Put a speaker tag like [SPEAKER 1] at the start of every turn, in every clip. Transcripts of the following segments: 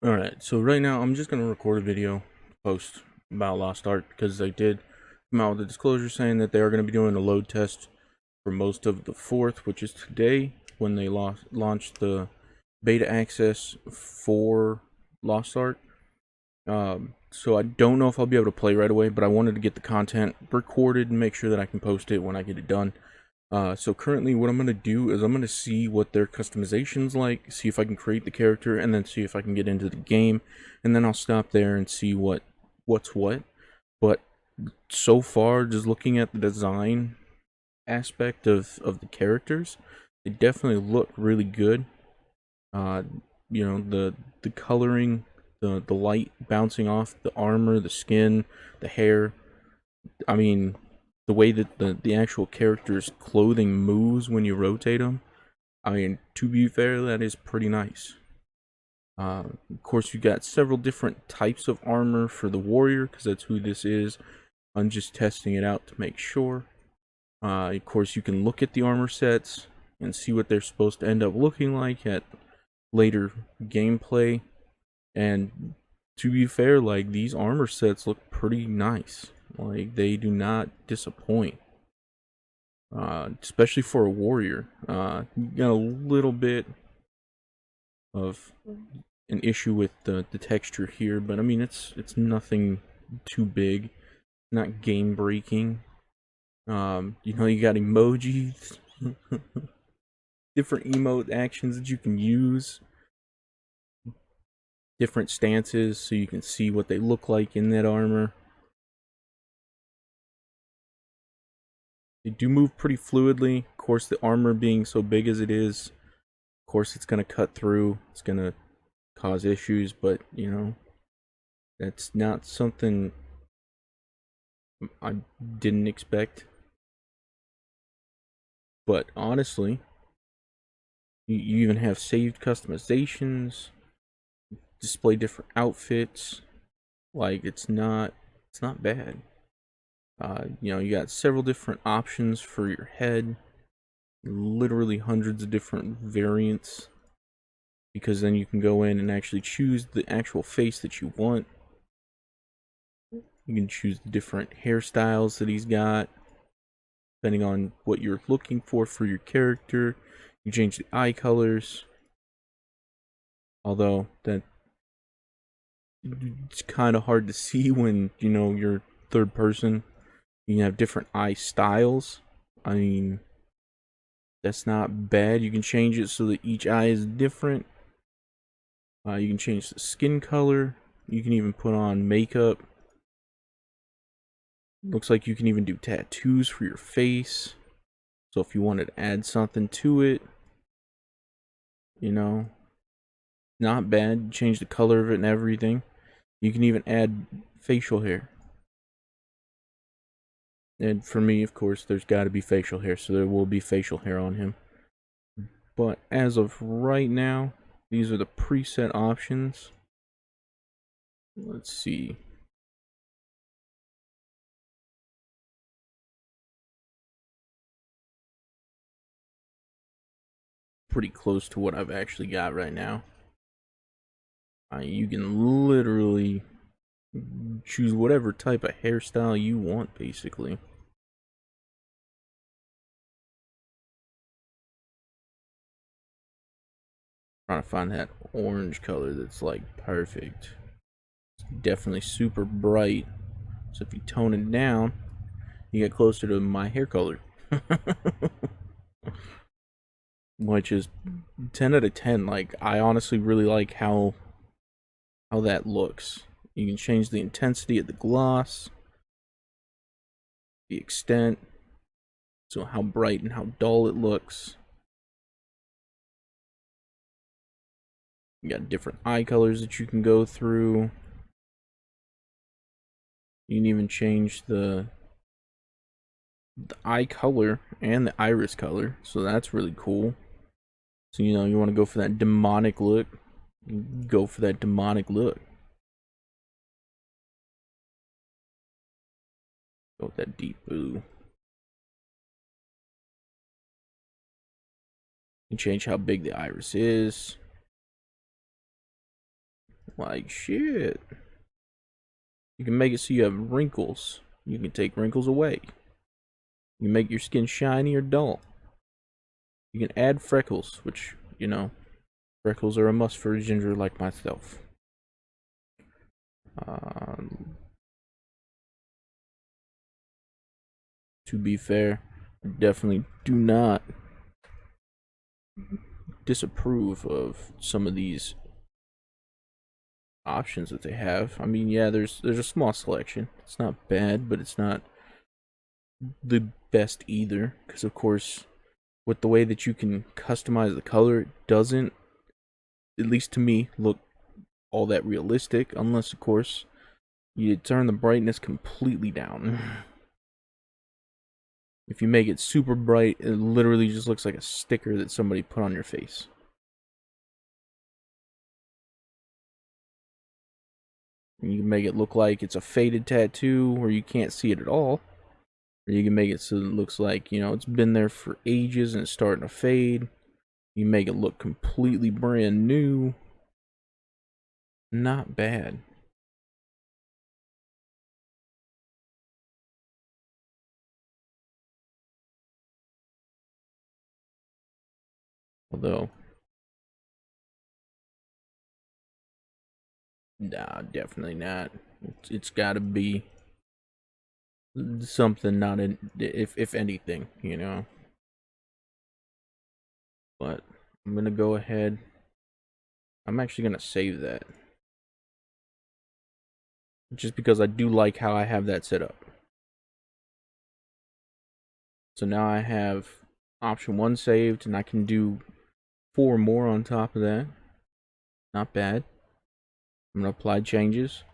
[SPEAKER 1] Alright, so right now I'm just going to record a video post about Lost Ark because they did come out with a disclosure saying that they are going to be doing a load test for most of the 4th, which is today, when they launched the beta access for Lost Ark. So I don't know if I'll be able to play right away, but I wanted to get the content recorded and make sure that I can post it when I get it done. So currently what I'm going to do is I'm going to see what their customization's like, see if I can create the character, and then see if I can get into the game, and then I'll stop there and see what's what. But so far, just looking at the design aspect of the characters, they definitely look really good. Uh, the coloring, the light bouncing off the armor, the skin, the hair. I mean, the way that the actual character's clothing moves when you rotate them. I mean, to be fair, that is pretty nice. Of course, you got several different types of armor for the warrior, because that's who this is. I'm just testing it out to make sure. Of course, you can look at the armor sets and see what they're supposed to end up looking like at later gameplay. And to be fair, like, these armor sets look pretty nice. Like, they do not disappoint. Especially for a warrior. You got a little bit of an issue with the texture here, but I mean, it's nothing too big, not game breaking. You got emojis, different emote actions that you can use, different stances so you can see what they look like in that armor. They do move pretty fluidly. Of course, the armor being so big as it is, of course, it's going to cut through. It's going to cause issues, but, that's not something I didn't expect. But honestly, you even have saved customizations, display different outfits. Like, it's not bad. You got several different options for your head, literally hundreds of different variants, because then you can go in and actually choose the actual face that you want. You can choose the different hairstyles that he's got, depending on what you're looking for your character. You change the eye colors, although that it's kind of hard to see when you're third person. You can have different eye styles. I mean, that's not bad. You can change it so that each eye is different. You can change the skin color. You can even put on makeup. Looks like you can even do tattoos for your face. So if you wanted to add something to it, you know, not bad. Change the color of it and everything. You can even add facial hair. And for me, of course, there's got to be facial hair, so there will be facial hair on him. But as of right now, these are the preset options. Let's see. Pretty close to what I've actually got right now. You can literally choose whatever type of hairstyle you want, basically. Trying to find that orange color that's like perfect. It's definitely super bright. So if you tone it down, you get closer to my hair color. Which is 10 out of 10. Like, I honestly really like how that looks. You can change the intensity of the gloss, the extent, so how bright and how dull it looks. You got different eye colors that you can go through. You can even change the eye color and the iris color, so that's really cool. So you want to go for that demonic look, go for that demonic look. Go with that deep blue. You change how big the iris is. Like shit. You can make it so you have wrinkles. You can take wrinkles away. You can make your skin shiny or dull. You can add freckles, which, you know, freckles are a must for a ginger like myself. To be fair, I definitely do not disapprove of some of these options that they have. I mean, yeah, there's a small selection. It's not bad, but it's not the best either. Because of course, with the way that you can customize the color, it doesn't, at least to me, look all that realistic. Unless, of course, you turn the brightness completely down. If you make it super bright, it literally just looks like a sticker that somebody put on your face. You can make it look like it's a faded tattoo where you can't see it at all. Or you can make it so it looks like, you know, it's been there for ages and it's starting to fade. You make it look completely brand new. Not bad. Although, nah, definitely not. It's got to be something not in, if anything, you know. But I'm gonna go ahead. I'm actually gonna save that just because I do like how I have that set up. So now I have option 1 saved, and I can do 4 more on top of that. Not bad. I'm gonna apply changes.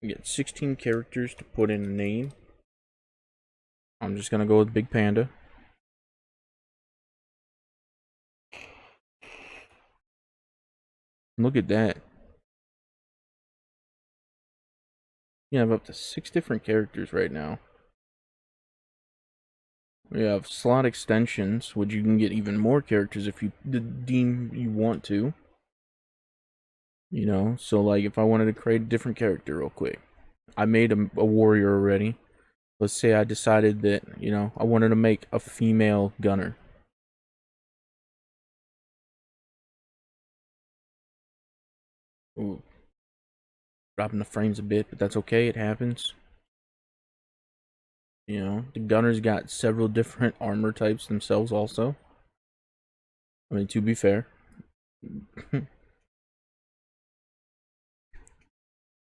[SPEAKER 1] I get 16 characters to put in a name. I'm just gonna go with Big Panda. Look at that. You have up to 6 different characters right now. We have slot extensions, which you can get even more characters if you deem you want to. You know, so like if I wanted to create a different character real quick, I made a warrior already. Let's say I decided that, you know, I wanted to make a female gunner. Ooh, dropping the frames a bit, but that's okay, it happens. You know, the gunners got several different armor types themselves also. I mean, to be fair.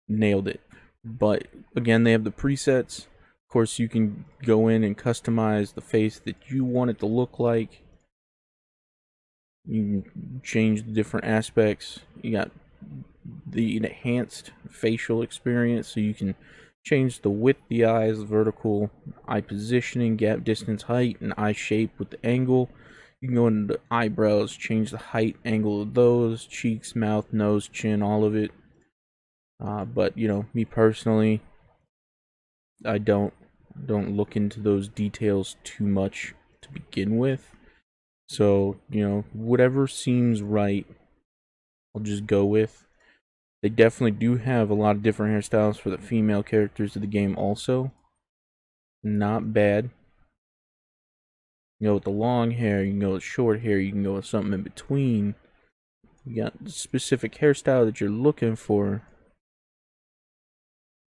[SPEAKER 1] Nailed it. But again, they have the presets. Of course, you can go in and customize the face that you want it to look like. You can change the different aspects. You got the enhanced facial experience, so you can change the width of the eyes, vertical eye positioning, gap distance, height, and eye shape with the angle. You can go into the eyebrows, change the height, angle of those, cheeks, mouth, nose, chin, all of it. But you know, me personally, I don't look into those details too much to begin with. So, you know, whatever seems right, I'll just go with. They definitely do have a lot of different hairstyles for the female characters of the game also. Not bad. You can go with the long hair, you can go with short hair, you can go with something in between. You got the specific hairstyle that you're looking for.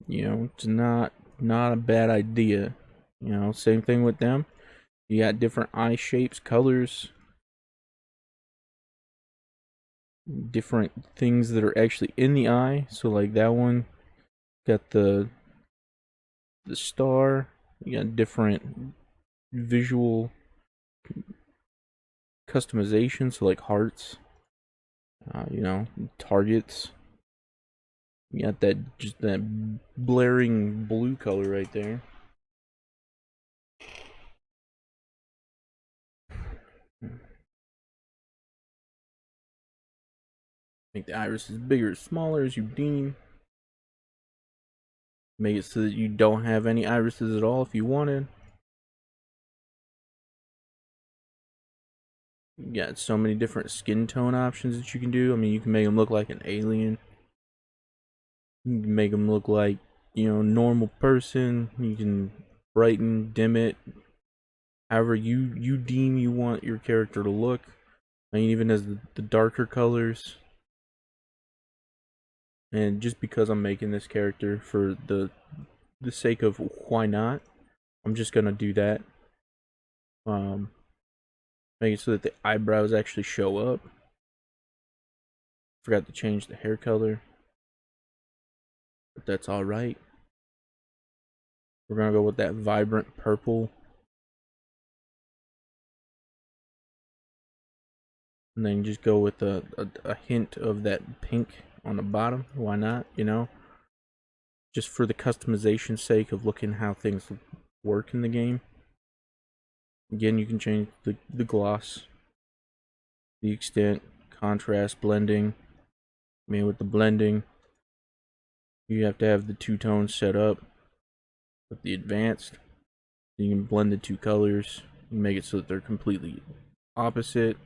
[SPEAKER 1] You know, it's not a bad idea. You know, same thing with them. You got different eye shapes, colors, different things that are actually in the eye. So like that one got the star. You got different visual customization, so like hearts, you know, targets. You got that, just that blaring blue color right there. Make the iris as big or smaller as you deem. Make it so that you don't have any irises at all if you wanted. You got so many different skin tone options that you can do. I mean, you can make them look like an alien. You can make them look like, normal person. You can brighten, dim it, however you deem you want your character to look. I mean, even as the darker colors. And just because I'm making this character for the sake of why not, I'm just gonna do that. Um, Make it so that the eyebrows actually show up. Forgot to change the hair color, but that's all right. We're gonna go with that vibrant purple, and then just go with a hint of that pink on the bottom. Why not? Just for the customization sake of looking how things work in the game. Again, you can change the gloss, the extent, contrast, blending. I mean, with the blending, you have to have the two tones set up. With the advanced, you can blend the two colors. You make it so that they're completely opposite.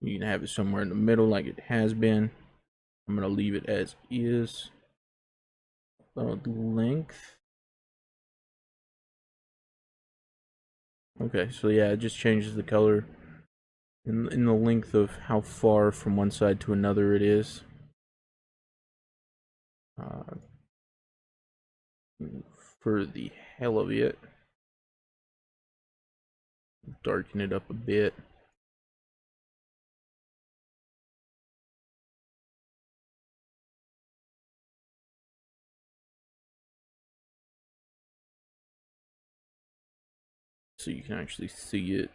[SPEAKER 1] You can have it somewhere in the middle like it has been. I'm going to leave it as is. The length. Okay, so yeah, it just changes the color in the length of how far from one side to another it is. For the hell of it, darken it up a bit. So you can actually see it.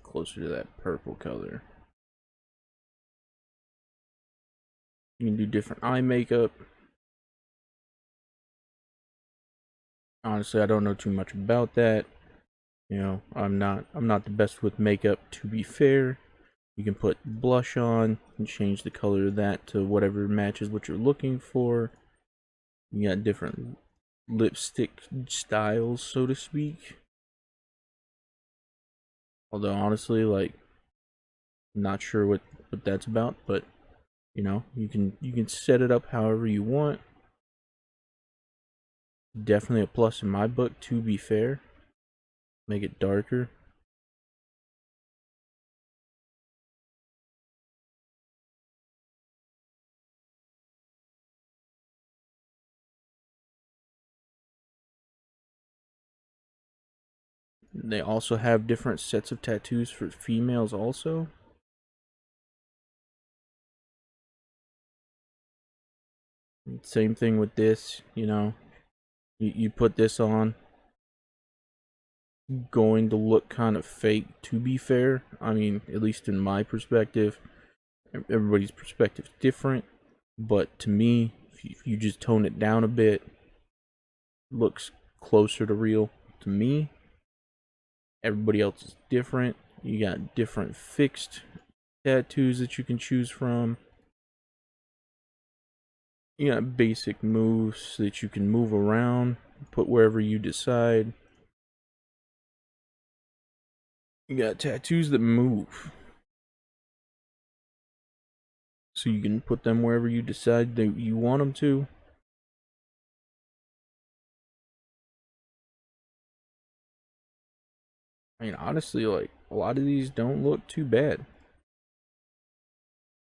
[SPEAKER 1] Closer to that purple color. You can do different eye makeup. Honestly, I don't know too much about that. I'm not the best with makeup, to be fair. You can put blush on and change the color of that to whatever matches what you're looking for. You got different lipstick styles, so to speak. Although honestly, like, not sure what that's about, but you can set it up however you want. Definitely a plus in my book, to be fair. Make it darker. They also have different sets of tattoos for females also. Same thing with this, you put this on, going to look kind of fake, to be fair. I mean, at least in my perspective. Everybody's perspective is different, but to me, if you just tone it down a bit, looks closer to real to me. Everybody else is different. You got different fixed tattoos that you can choose from. You got basic moves that you can move around, put wherever you decide. You got tattoos that move, so you can put them wherever you decide that you want them to. I mean, honestly, like, a lot of these don't look too bad.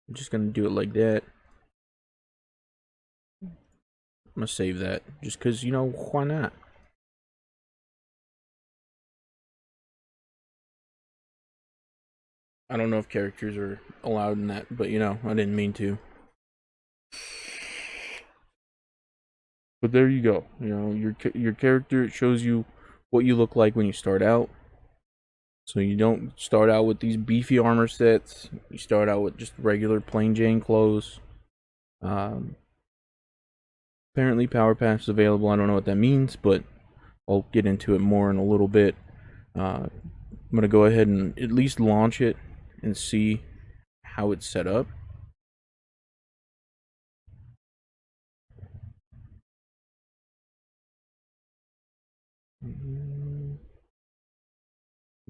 [SPEAKER 1] I'm just gonna do it like that. I'm gonna save that just because, why not? I don't know if characters are allowed in that, but I didn't mean to. But there you go. Your character, it shows you what you look like when you start out. So you don't start out with these beefy armor sets. You start out with just regular plain Jane clothes. Um, Apparently, Power Pass is available. I don't know what that means, but I'll get into it more in a little bit. I'm gonna go ahead and at least launch it and see how it's set up.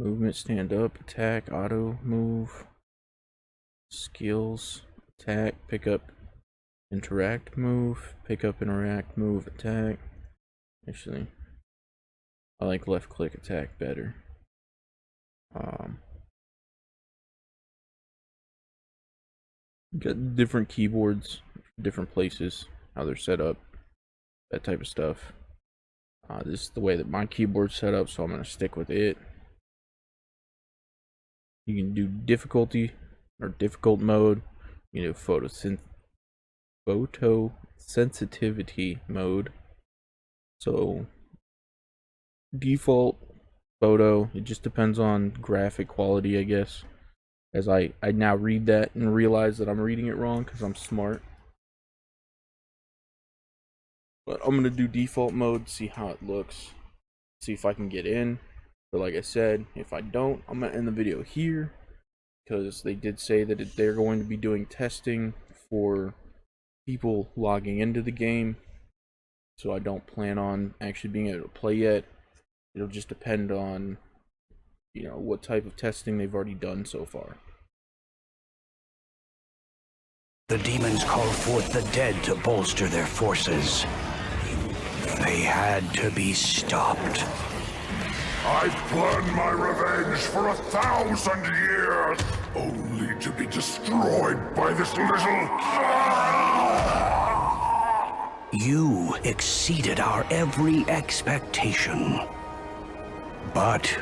[SPEAKER 1] Movement, stand up, attack, auto, move, skills, attack, pick up, interact, move, pick up, interact, move, attack. Actually, I like left click attack better. Got different keyboards, different places, how they're set up, that type of stuff. This is the way that my keyboard's set up, so I'm going to stick with it. You can do difficulty or difficult mode. You know, photo sensitivity mode. So default photo, it just depends on graphic quality, I guess. As I now read that and realize that I'm reading it wrong because I'm smart. But I'm going to do default mode, see how it looks, see if I can get in. But like I said, if I don't, I'm going to end the video here, because they did say that they're going to be doing testing for people logging into the game. So I don't plan on actually being able to play yet. It'll just depend on, you know, what type of testing they've already done so far.
[SPEAKER 2] The demons called forth the dead to bolster their forces. They had to be stopped.
[SPEAKER 3] I've planned my revenge for 1,000 years, only to be destroyed by this little...
[SPEAKER 2] You exceeded our every expectation. But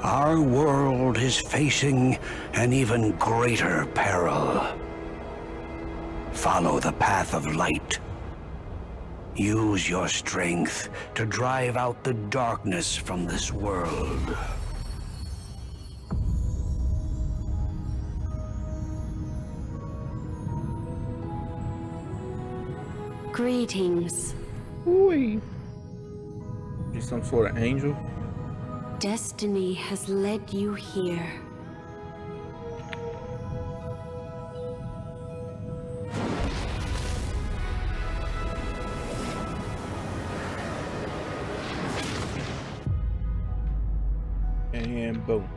[SPEAKER 2] our world is facing an even greater peril. Follow the path of light. Use your strength to drive out the darkness from this world.
[SPEAKER 4] Greetings.
[SPEAKER 1] Ooh. You some sort of angel?
[SPEAKER 4] Destiny has led you here.
[SPEAKER 1] And boom.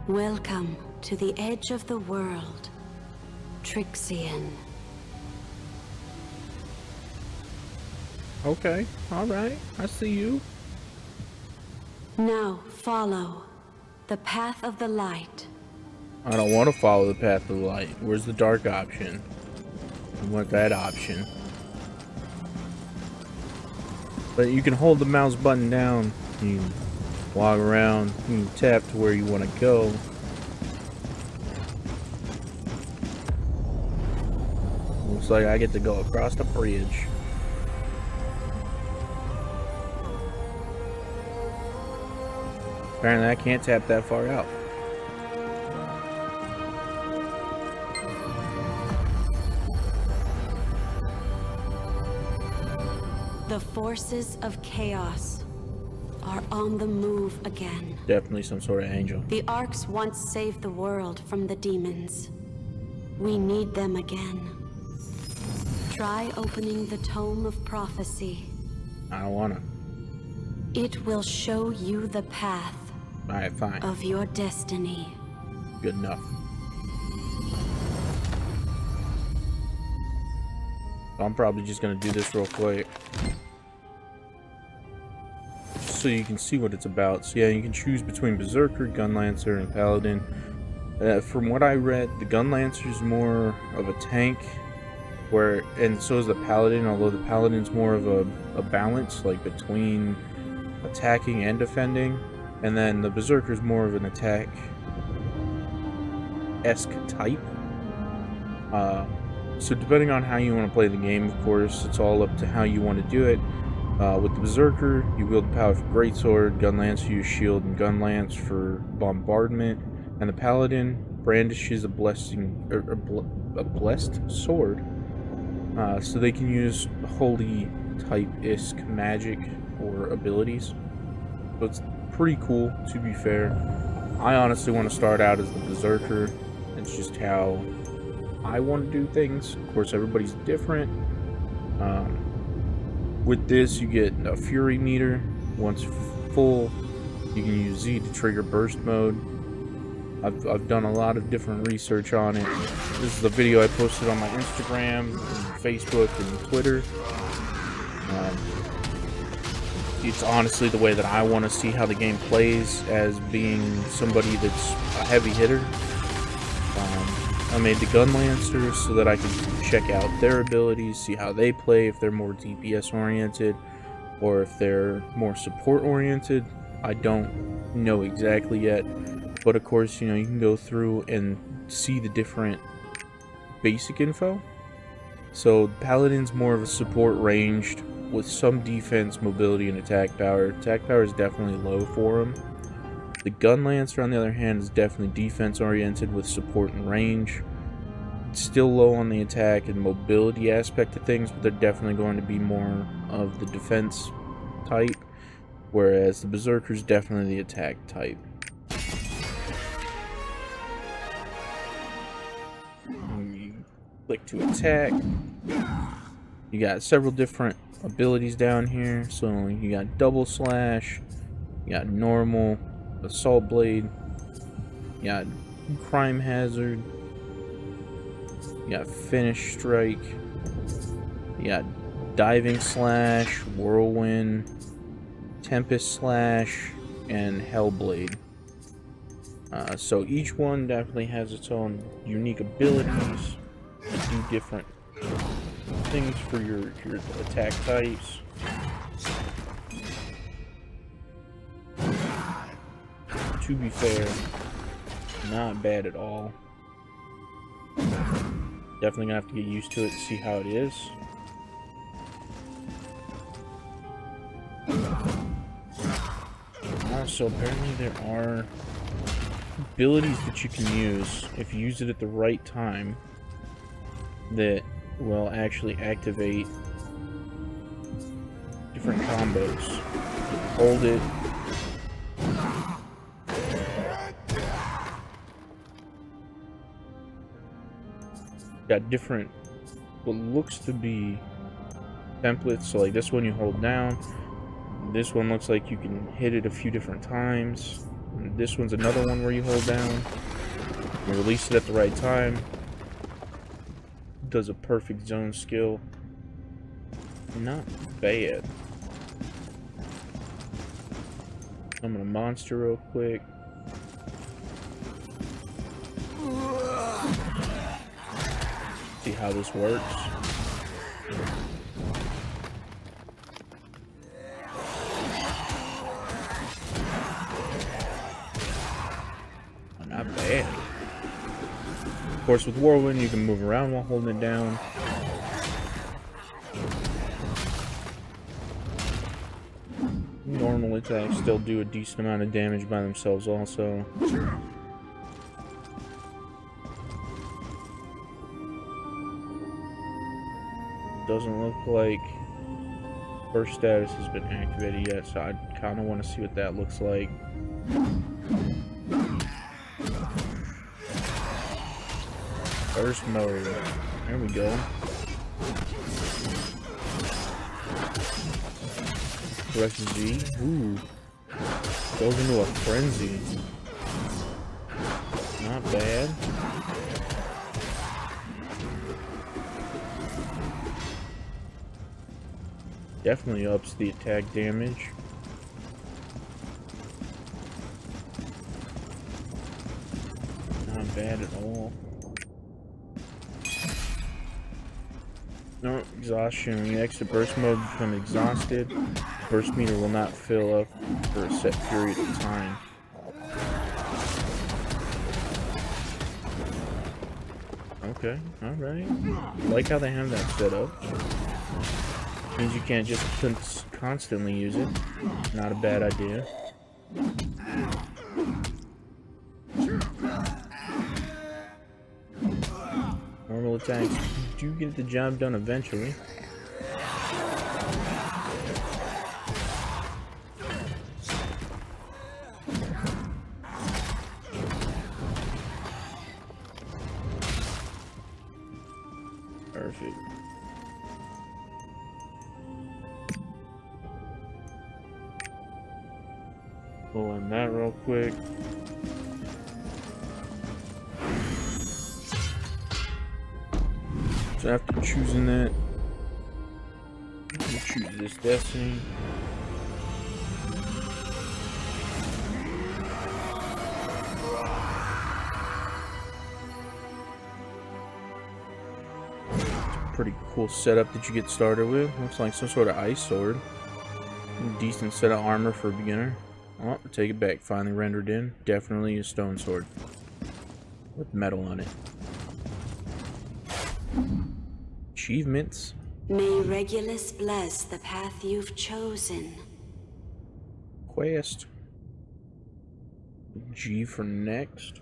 [SPEAKER 4] Welcome to the edge of the world, Trixian.
[SPEAKER 1] Okay, alright, I see you.
[SPEAKER 4] Now follow the path of the light.
[SPEAKER 1] I don't want to follow the path of the light. Where's the dark option? I want that option. But you can hold the mouse button down. You can walk around. You can tap to where you want to go. Looks like I get to go across the bridge. Apparently I can't tap that far out.
[SPEAKER 4] The forces of chaos are on the move again.
[SPEAKER 1] Definitely some sort of angel.
[SPEAKER 4] The Arcs once saved the world from the demons. We need them again. Try opening the Tome of Prophecy.
[SPEAKER 1] I don't wanna.
[SPEAKER 4] It will show you the path
[SPEAKER 1] Alright, fine.
[SPEAKER 4] of your destiny.
[SPEAKER 1] Good enough. I'm probably just gonna do this real quick, just so you can see what it's about. So yeah, you can choose between Berserker, Gunlancer, and Paladin. From what I read, the Gunlancer is more of a tank, and so is the Paladin, although the Paladin's more of a balance, like between attacking and defending. And then the Berserker is more of an attack-esque type. So depending on how you want to play the game, of course, it's all up to how you want to do it. With the Berserker, you wield the powerful greatsword. Gunlancer, use shield and gunlance for bombardment. And the Paladin brandishes a blessed sword. So they can use holy type-esque magic or abilities. So it's pretty cool, to be fair. I honestly want to start out as the Berserker. It's just how I want to do things. Of course, everybody's different. With this, you get a Fury meter. Once full, You can use Z to trigger burst mode. I've done a lot of different research on it. This is the video I posted on my Instagram, and Facebook, and Twitter. It's honestly the way that I want to see how the game plays, as being somebody that's a heavy hitter. I made the Gun Lancers so that I could check out their abilities, see how they play, if they're more DPS oriented or if they're more support oriented. I don't know exactly yet, but of course, you know, you can go through and see the different basic info. So Paladin's more of a support ranged with some defense, mobility, and attack power. Attack power is definitely low for him. The Gun Lancer, on the other hand, is definitely defense oriented with support and range. It's still low on the attack and mobility aspect of things, but they're definitely going to be more of the defense type, whereas the Berserker's definitely the attack type. When you click to attack, you got several different abilities down here. So you got double slash, you got normal, assault blade, you got crime hazard, you got finish strike, you got diving slash, whirlwind, tempest slash, and hellblade. So each one definitely has its own unique abilities to do different things for your attack types. To be fair, not bad at all. Definitely gonna have to get used to it to see how it is. Also, apparently there are abilities that you can use if you use it at the right time that will actually activate different combos. Hold it. Got different, what looks to be templates. So like this one you hold down. This one looks like you can hit it a few different times. And this one's another one where you hold down. You release it at the right time. Does a perfect zone skill. Not bad. I'm gonna monster real quick. See how this works. Not bad. Of course, with Whirlwind, you can move around while holding it down. Normal attacks still do a decent amount of damage by themselves also. Doesn't look like burst status has been activated yet, so I kind of want to see what that looks like. Burst mode. There we go. Press Z. Ooh. Goes into a frenzy. Not bad. Definitely ups the attack damage. Not bad at all. No, exhaustion. When you exit burst mode, become exhausted. Burst meter will not fill up for a set period of time. Okay, alright. Like how they have that set up. Means you can't just constantly use it. Not a bad idea. Normal attacks do get the job done eventually. Perfect. pull in that real quick. So after choosing that, I'm gonna choose this destiny. Pretty cool setup that you get started with. Looks like some sort of ice sword. Decent set of armor for a beginner. Oh, take it back. Finally rendered in. Definitely a stone sword with metal on it. Achievements.
[SPEAKER 4] May Regulus bless the path you've chosen.
[SPEAKER 1] Quest. G for next.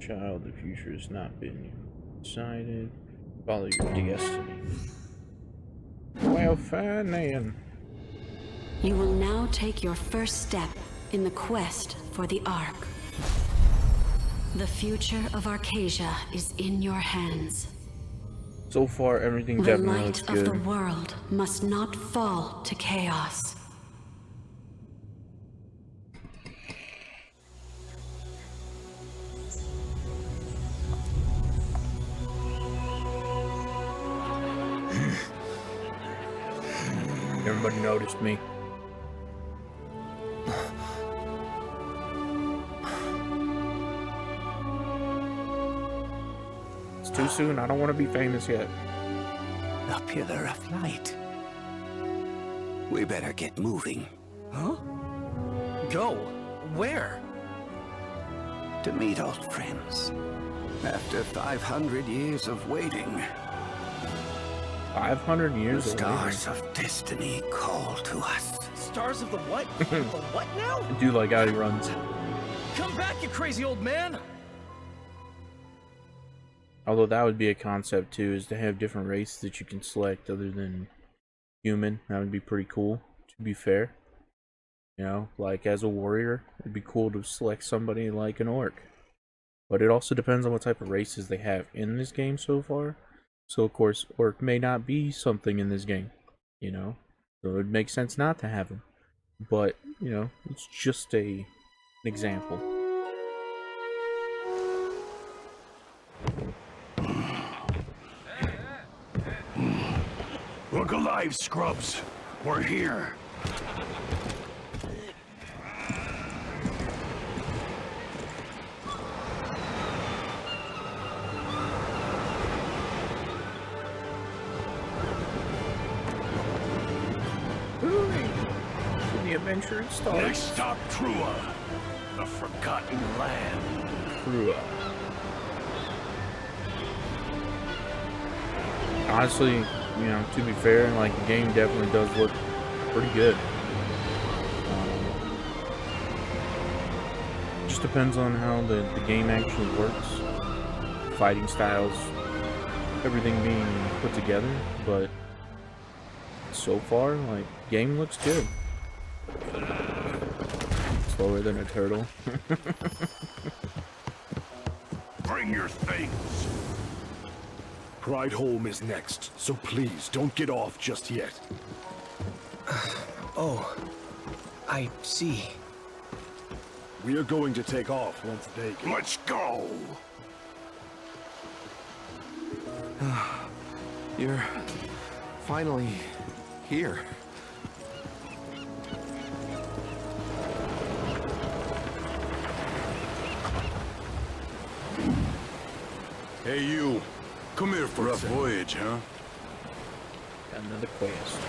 [SPEAKER 1] Child, the future has not been decided. Follow your destiny. Well, fine then.
[SPEAKER 4] You will now take your first step in the quest for the Ark. The future of Arcasia is in your hands.
[SPEAKER 1] So far, everything
[SPEAKER 4] The
[SPEAKER 1] definitely
[SPEAKER 4] light
[SPEAKER 1] looks
[SPEAKER 4] of
[SPEAKER 1] good.
[SPEAKER 4] the world must not fall to chaos.
[SPEAKER 1] Everybody noticed me. It's too soon. I don't want to be famous yet.
[SPEAKER 2] A pillar of light. We better get moving.
[SPEAKER 5] Huh? Go? Where?
[SPEAKER 2] To meet old friends. After 500 years of waiting,
[SPEAKER 1] 500
[SPEAKER 2] the
[SPEAKER 1] years old.
[SPEAKER 2] stars of destiny call to us.
[SPEAKER 5] Stars of the what? The what now?
[SPEAKER 1] Dude, like how he runs.
[SPEAKER 5] Come back, you crazy old man!
[SPEAKER 1] Although that would be a concept too, is to have different races that you can select other than human. That would be pretty cool, to be fair. You know, like as a warrior, it'd be cool to select somebody like an orc. But it also depends on what type of races they have in this game so far. So of course, orc may not be something in this game, you know? So it would make sense not to have them. But, you know, it's just an example.
[SPEAKER 3] Look alive, scrubs. We're here.
[SPEAKER 1] The adventure
[SPEAKER 3] They
[SPEAKER 1] starts.
[SPEAKER 3] stopped Trua, the Forgotten Land.
[SPEAKER 1] Honestly, you know, to be fair, like the game definitely does look pretty good. Just depends on how the game actually works. Fighting styles, everything being put together, but so far, like, game looks good. Slower than a turtle.
[SPEAKER 3] Bring your things.
[SPEAKER 6] Pride Home is next, so please don't get off just yet.
[SPEAKER 5] Oh, I see.
[SPEAKER 6] We are going to take off once they get...
[SPEAKER 3] Let's go.
[SPEAKER 7] You're finally here.
[SPEAKER 6] Hey you, come here for a voyage, huh?
[SPEAKER 1] Got another quest.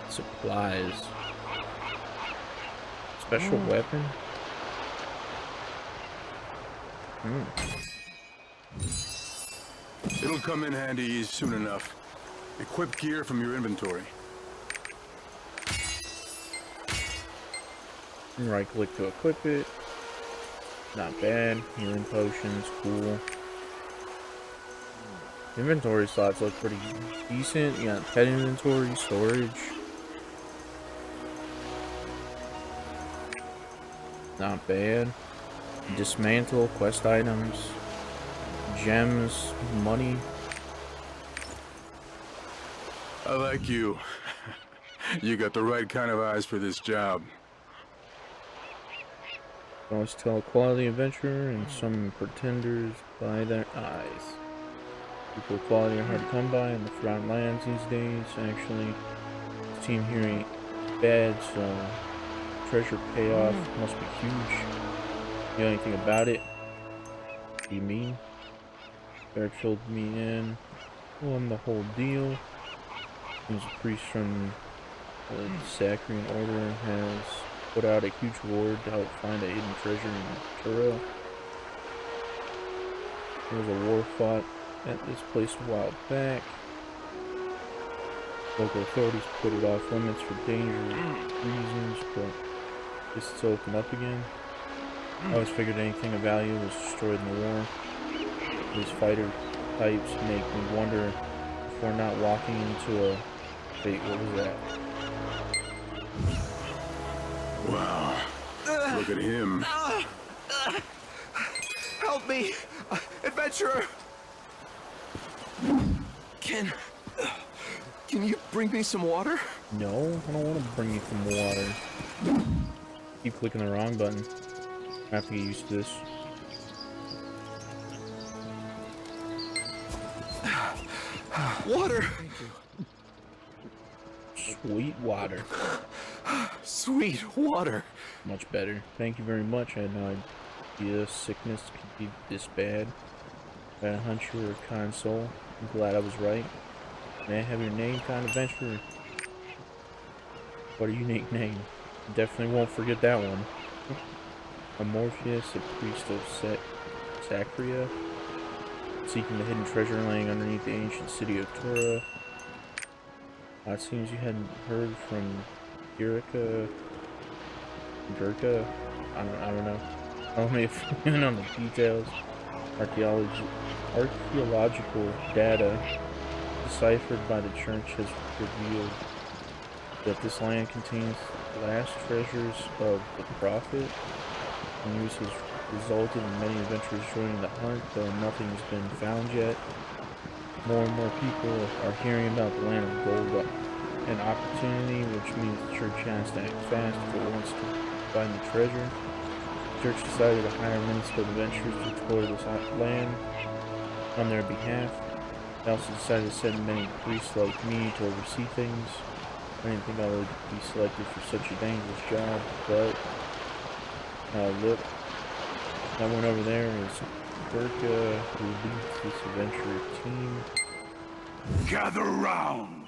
[SPEAKER 1] Supplies. Special weapon.
[SPEAKER 6] It'll come in handy soon enough. Equip gear from your inventory.
[SPEAKER 1] Right click to equip it. Not bad. Healing potions, cool. Inventory slots look pretty decent. You got pet inventory, storage. Not bad. Dismantle, quest items, gems, money.
[SPEAKER 6] I like you. You got the right kind of eyes for this job.
[SPEAKER 1] Always tell a quality adventurer, and some pretenders by their eyes. People with quality are hard to come by in the Forgotten Lands these days. Actually, this team here ain't bad, so treasure payoff must be huge. You know anything about it? What do you mean? Barrack filled me in on the whole deal. Seems a priest from the Sacrian Order has put out a huge reward to help find a hidden treasure in Tura. There was a war fought at this place a while back. Local authorities put it off limits for dangerous reasons, but this is opened up again. I always figured anything of value was destroyed in the war. These fighter types make me wonder if we're not walking into a... Wait, what was that?
[SPEAKER 6] Wow. Look at him.
[SPEAKER 7] Help me! Adventurer! Can you bring me some water?
[SPEAKER 1] No, I don't want to bring you some water. Keep clicking the wrong button. I have to get used to this.
[SPEAKER 7] Water!
[SPEAKER 1] Sweet water.
[SPEAKER 7] Sweet water.
[SPEAKER 1] Much better. Thank you very much. I had no idea sickness could be this bad. I had a hunch you were a kind soul. I'm glad I was right. May I have your name, kind adventurer? What a unique name. Definitely won't forget that one. Amorpheus, a priest of Sacria, seeking the hidden treasure lying underneath the ancient city of Tura. It seems you hadn't heard from Gurka. I don't know. Only if in on the details. Archaeological data deciphered by the church has revealed that this land contains the last treasures of the prophet. The news has resulted in many adventurers joining the hunt, though nothing has been found yet. More and more people are hearing about the land of gold and opportunity, which means the church has to act fast if it wants to find the treasure. The church decided to hire many skilled adventurers to explore this land on their behalf. They also decided to send many priests like me to oversee things. I didn't think I would be selected for such a dangerous job, but look, that one over there is Gurka, who leads this adventure team.
[SPEAKER 2] Gather round.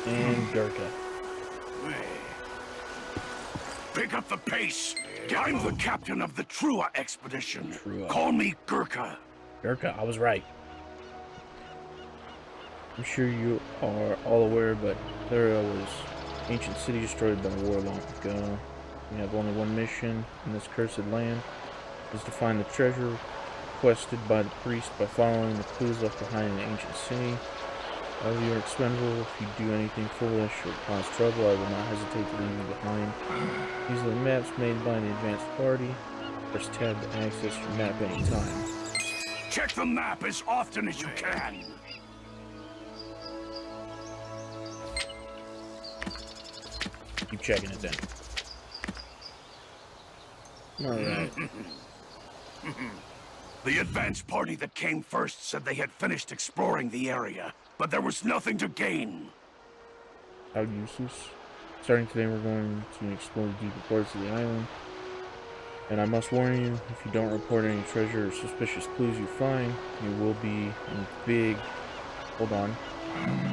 [SPEAKER 1] And Gurka.
[SPEAKER 2] Pick up the pace. I'm the captain of the Trua expedition.
[SPEAKER 1] Trua.
[SPEAKER 2] Call me Gurka.
[SPEAKER 1] Gurka, I was right. I'm sure you are all aware, but Clara was an ancient city destroyed by war long ago. We have only one mission in this cursed land, is to find the treasure requested by the priest by following the clues left behind in the ancient city. However, you are expendable. If you do anything foolish or cause trouble, I will not hesitate to leave you behind. These are the maps made by the advanced party. Press tab to access your map anytime.
[SPEAKER 2] Check the map as often as you can.
[SPEAKER 1] Keep checking it then. Alright.
[SPEAKER 2] The advance party that came first said they had finished exploring the area, but there was nothing to gain.
[SPEAKER 1] How useless. Starting today, we're going to explore the deeper parts of the island. And I must warn you, if you don't report any treasure or suspicious clues you find, you will be in big... Hold on.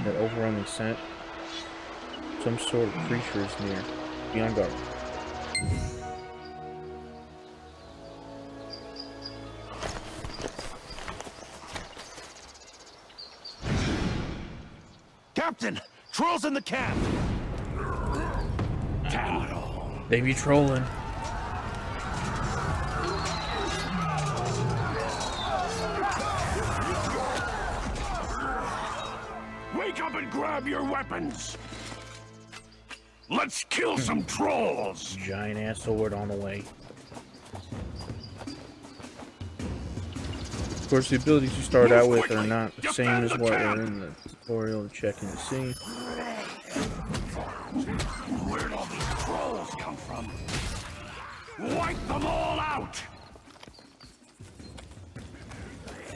[SPEAKER 1] That overwhelming scent. Some sort of creature is near. Be on guard.
[SPEAKER 2] Captain! Trolls in the camp!
[SPEAKER 1] They be trolling.
[SPEAKER 3] Wake up and grab your weapons! Let's kill some trolls!
[SPEAKER 1] Giant ass sword on the way. Of course, the abilities you start out with are not the same as what are in the tutorial. Checking to see.
[SPEAKER 3] Where'd all these trolls come from? Wipe them all out!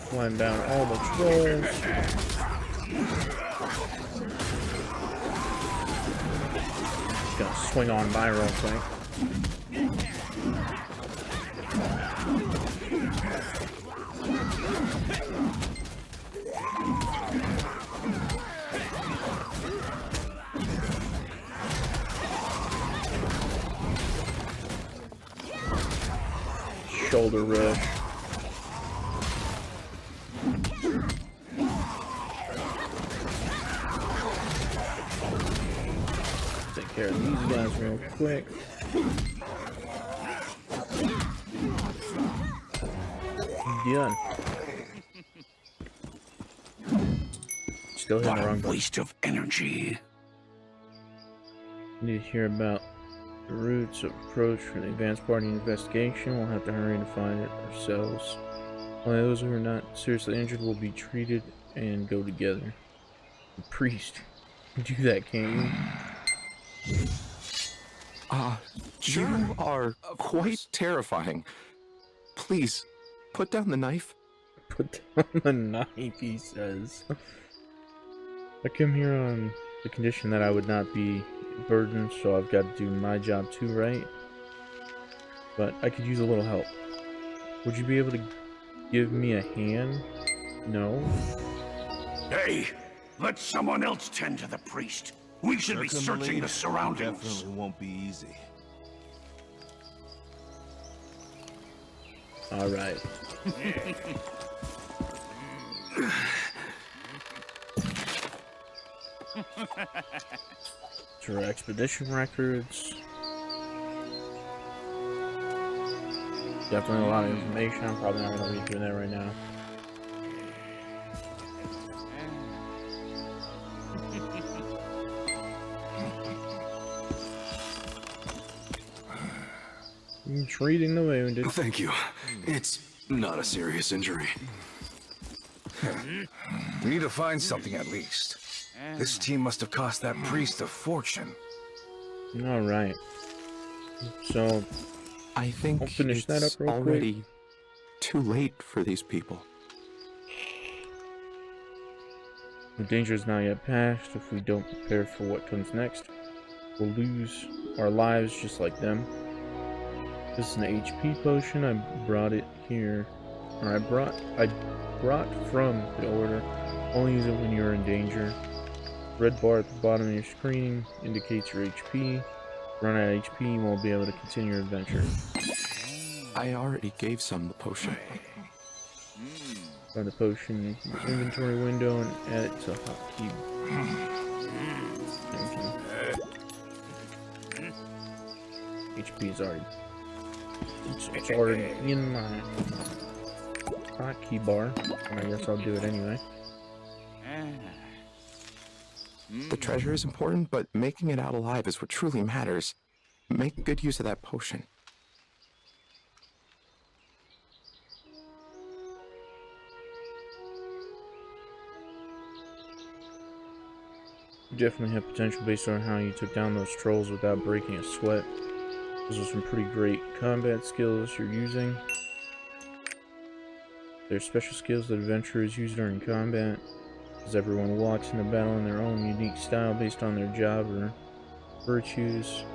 [SPEAKER 1] Climb down all the trolls. Just gonna swing on by real quick. Shoulder rush. Take care of these guys real quick. Done. Still hitting the wrong button.
[SPEAKER 3] Waste of energy.
[SPEAKER 1] Need to hear about the routes of approach for the advanced party investigation. We'll have to hurry to find it ourselves. Only those who are not seriously injured will be treated and go together. The priest. Do that, can't you?
[SPEAKER 7] You are quite terrifying. Please, put down the knife.
[SPEAKER 1] Put down the knife, he says. I come here on the condition that I would not be burdened, so I've got to do my job too, right? But I could use a little help. Would you be able to give me a hand? No?
[SPEAKER 3] Hey, let someone else tend to the priest. We should be searching the surroundings.
[SPEAKER 8] Definitely won't be easy.
[SPEAKER 1] Alright. Your expedition records. Definitely a lot of information. I'm probably not going to read through that right now. Treating the wounded.
[SPEAKER 7] Thank you. It's not a serious injury.
[SPEAKER 8] We need to find something at least. This team must have cost that priest a fortune.
[SPEAKER 1] Alright. So,
[SPEAKER 7] I think
[SPEAKER 1] I'll finish that
[SPEAKER 7] it's
[SPEAKER 1] up real
[SPEAKER 7] already
[SPEAKER 1] quick.
[SPEAKER 7] too late for these people.
[SPEAKER 1] The danger is not yet past. If we don't prepare for what comes next, we'll lose our lives just like them. This is an HP potion. I brought it here. Or I brought from the order. Only use it when you're in danger. Red bar at the bottom of your screen indicates your HP. Run out of HP, you won't be able to continue your adventure.
[SPEAKER 7] I already gave some the potion.
[SPEAKER 1] Find the potion in the inventory window and add it to hotkey. Thank you. HP is already. It's already in my hotkey bar, and I guess I'll do it anyway.
[SPEAKER 7] The treasure is important, but making it out alive is what truly matters. Make good use of that potion.
[SPEAKER 1] You definitely have potential based on how you took down those trolls without breaking a sweat. Those are some pretty great combat skills you're using. They're special skills that adventurers use during combat, as everyone walks into battle in their own unique style based on their job or virtues.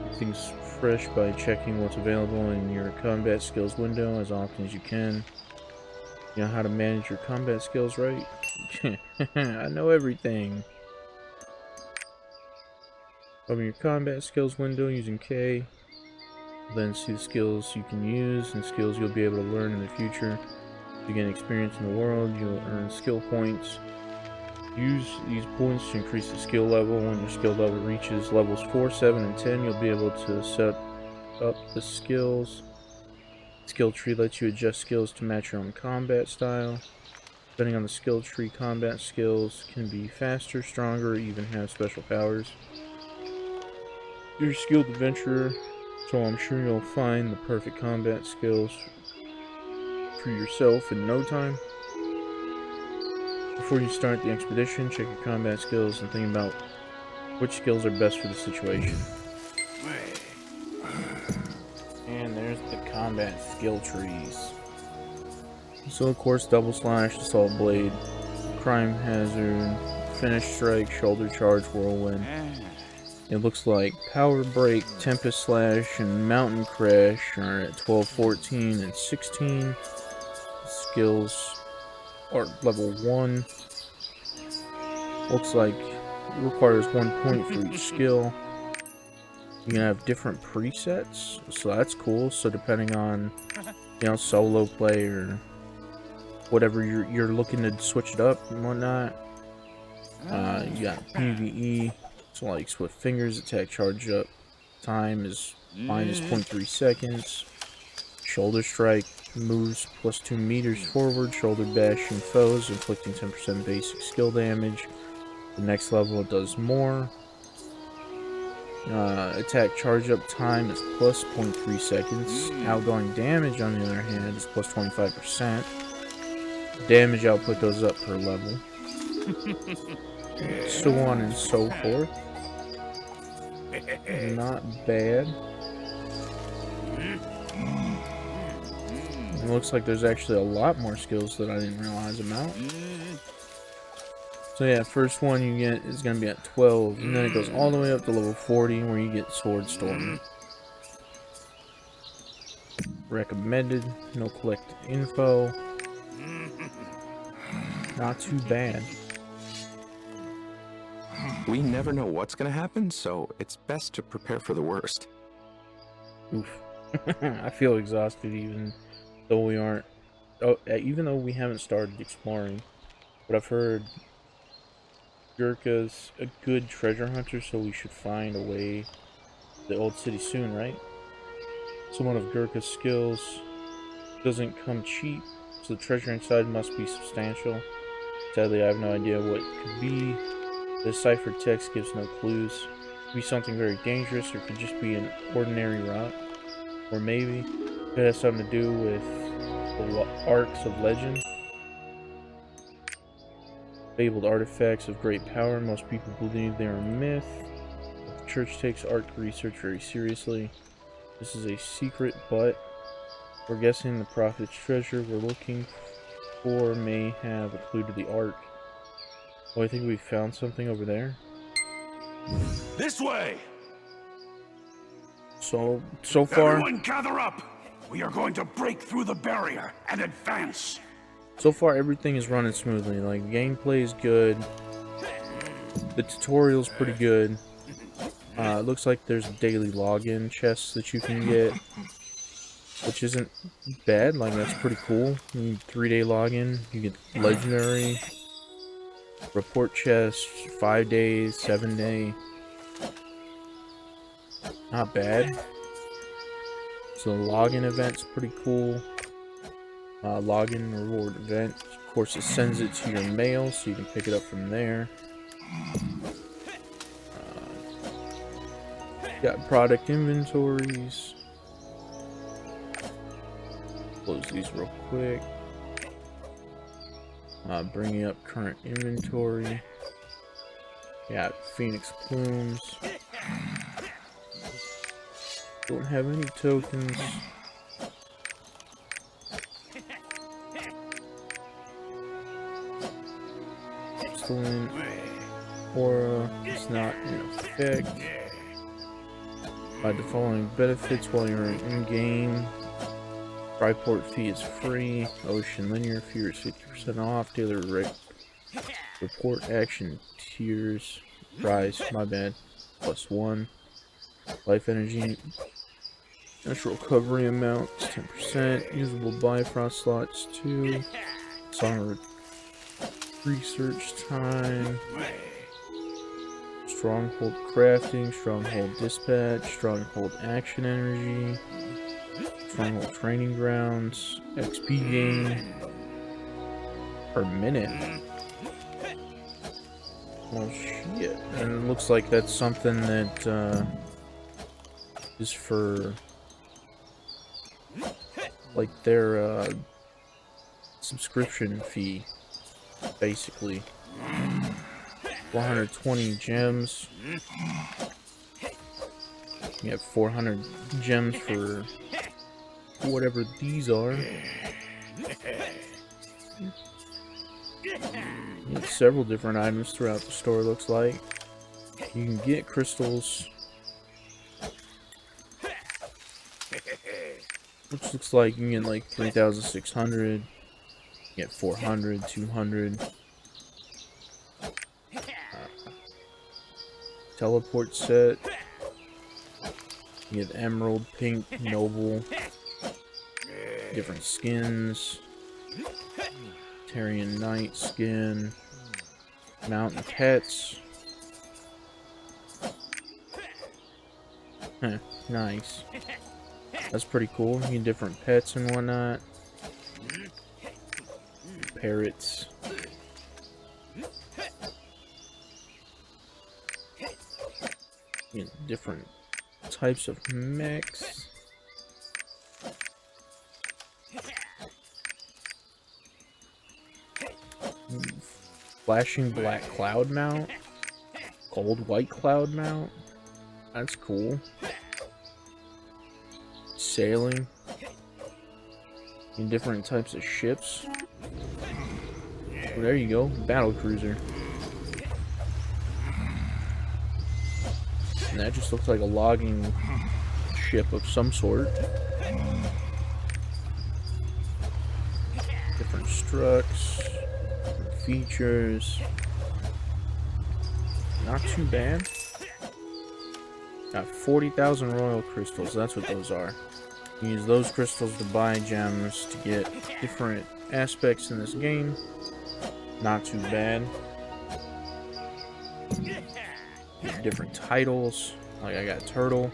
[SPEAKER 1] Keep things fresh by checking what's available in your combat skills window as often as you can. You know how to manage your combat skills, right? I know everything. Open your combat skills window using K. Then see the skills you can use and skills you'll be able to learn in the future. To gain experience in the world, you'll earn skill points. Use these points to increase the skill level. When your skill level reaches levels 4, 7, and 10, you'll be able to set up the skills. Skill tree lets you adjust skills to match your own combat style. Depending on the skill tree, combat skills can be faster, stronger, or even have special powers. You're a skilled adventurer, so I'm sure you'll find the perfect combat skills for yourself in no time. Before you start the expedition, check your combat skills and think about which skills are best for the situation. And there's the combat skill trees. So of course, double slash, assault blade, crime hazard, finish strike, shoulder charge, whirlwind. It looks like power break, tempest slash, and mountain crash are at 12, 14, and 16. Skills are level 1. Looks like it requires 1 point for each skill. You can have different presets, so that's cool. So depending on, you know, solo play or whatever you're looking to switch it up and whatnot. You got PvE, so like swift fingers, attack charge up time is minus 0.3 seconds. Shoulder strike moves plus 2 meters forward. Shoulder bashing foes, inflicting 10% basic skill damage. The next level it does more. Attack charge up time is plus 0.3 seconds. Outgoing damage, on the other hand, is plus 25%. Damage output goes up per level. So on and so forth. Not bad. It looks like there's actually a lot more skills that I didn't realize about. So yeah, first one you get is going to be at 12, and then it goes all the way up to level 40 where you get Sword Storm. Recommended, no collected info. Not too bad.
[SPEAKER 7] We never know what's gonna happen, so it's best to prepare for the worst.
[SPEAKER 1] Oof. I feel exhausted even though we aren't... Oh, even though we haven't started exploring. But I've heard Gurkha's a good treasure hunter, so we should find a way to the old city soon, right? So one of Gurkha's skills doesn't come cheap, so the treasure inside must be substantial. Sadly, I have no idea what it could be. The ciphered text gives no clues. It could be something very dangerous, or it could just be an ordinary route. Or maybe it could have something to do with the arcs of legend. Fabled artifacts of great power. Most people believe they are a myth. But the church takes art research very seriously. This is a secret, but we're guessing the prophet's treasure we're looking for may have a clue to the ark. Oh, I think we found something over there.
[SPEAKER 2] This way!
[SPEAKER 1] So far,
[SPEAKER 2] Everyone gather up! We are going to break through the barrier and advance!
[SPEAKER 1] so far everything is running smoothly. Like, gameplay is good. The tutorial's pretty good. It looks like there's daily login chests that you can get, which isn't bad. Like, that's pretty cool. 3-day login, you get legendary report chests, 5 days, 7-day. Not bad. So the login event's pretty cool. Login reward event. Of course, it sends it to your mail, so you can pick it up from there. Got product inventories. Close these real quick. Bringing up current inventory. Got Phoenix Plumes. Don't have any tokens. Excellent. Aura is not in effect. The following benefits while you're in-game. Triport fee is free. Ocean linear fee is 50% off. Daily report action tiers. Price, my bad. +1. Life energy. Natural recovery amount is 10%. Usable Bifrost slots 2. Song research time. Stronghold crafting, stronghold dispatch, stronghold action energy, stronghold training grounds, XP gain, per minute. Oh shit. And it looks like that's something that is for like their subscription fee, basically. 420 gems. You have 400 gems for whatever these are. You have several different items throughout the store, looks like. You can get crystals, which looks like you can get like 3,600, you get 400, 200. Teleport set. You get emerald, pink, noble, different skins. Tarian Knight skin, mountain pets. Huh, nice. That's pretty cool. You get different pets and whatnot. Parrots. You get different types of mechs. Flashing black cloud mount. Cold white cloud mount. That's cool. Sailing. In different types of ships. Oh, there you go. Battle cruiser. And that just looks like a logging ship of some sort. Different structs. Features. Not too bad. Got 40,000 royal crystals. That's what those are. You use those crystals to buy gems to get different aspects in this game. Not too bad. Different titles. Like I got turtle.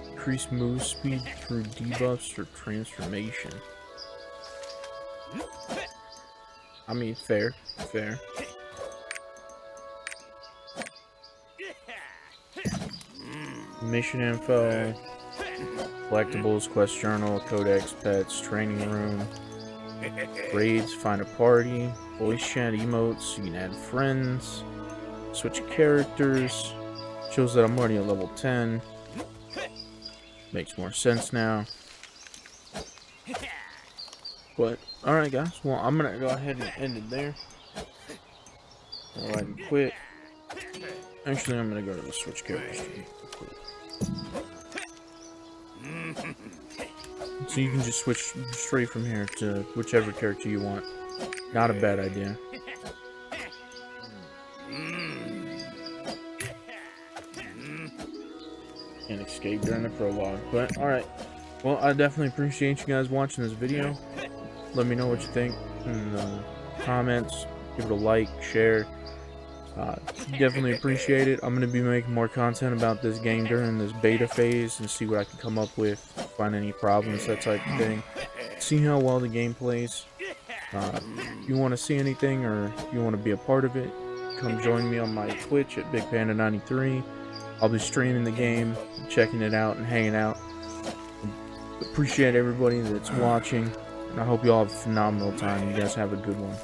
[SPEAKER 1] Increase move speed through debuffs or transformation. I mean, fair. Mission info, collectibles, quest journal, codex, pets, training room, raids, find a party, voice chat, emotes, you can add friends, switch characters, shows that I'm already at level 10, makes more sense now. But, alright guys, well I'm gonna go ahead and end it there. Go ahead and quit. Actually, I'm gonna go to the switch characters real quick. So you can just switch straight from here to whichever character you want. Not a bad idea. Can't escape during the prologue, but alright. Well, I definitely appreciate you guys watching this video. Let me know what you think in the comments. Give it a like, share. Definitely appreciate it. I'm going to be making more content about this game during this beta phase and see what I can come up with, find any problems, that type of thing. See how well the game plays. If you want to see anything or you want to be a part of it, come join me on my Twitch at BigPanda93. I'll be streaming the game, checking it out, and hanging out. Appreciate everybody that's watching. And I hope you all have a phenomenal time. You guys have a good one.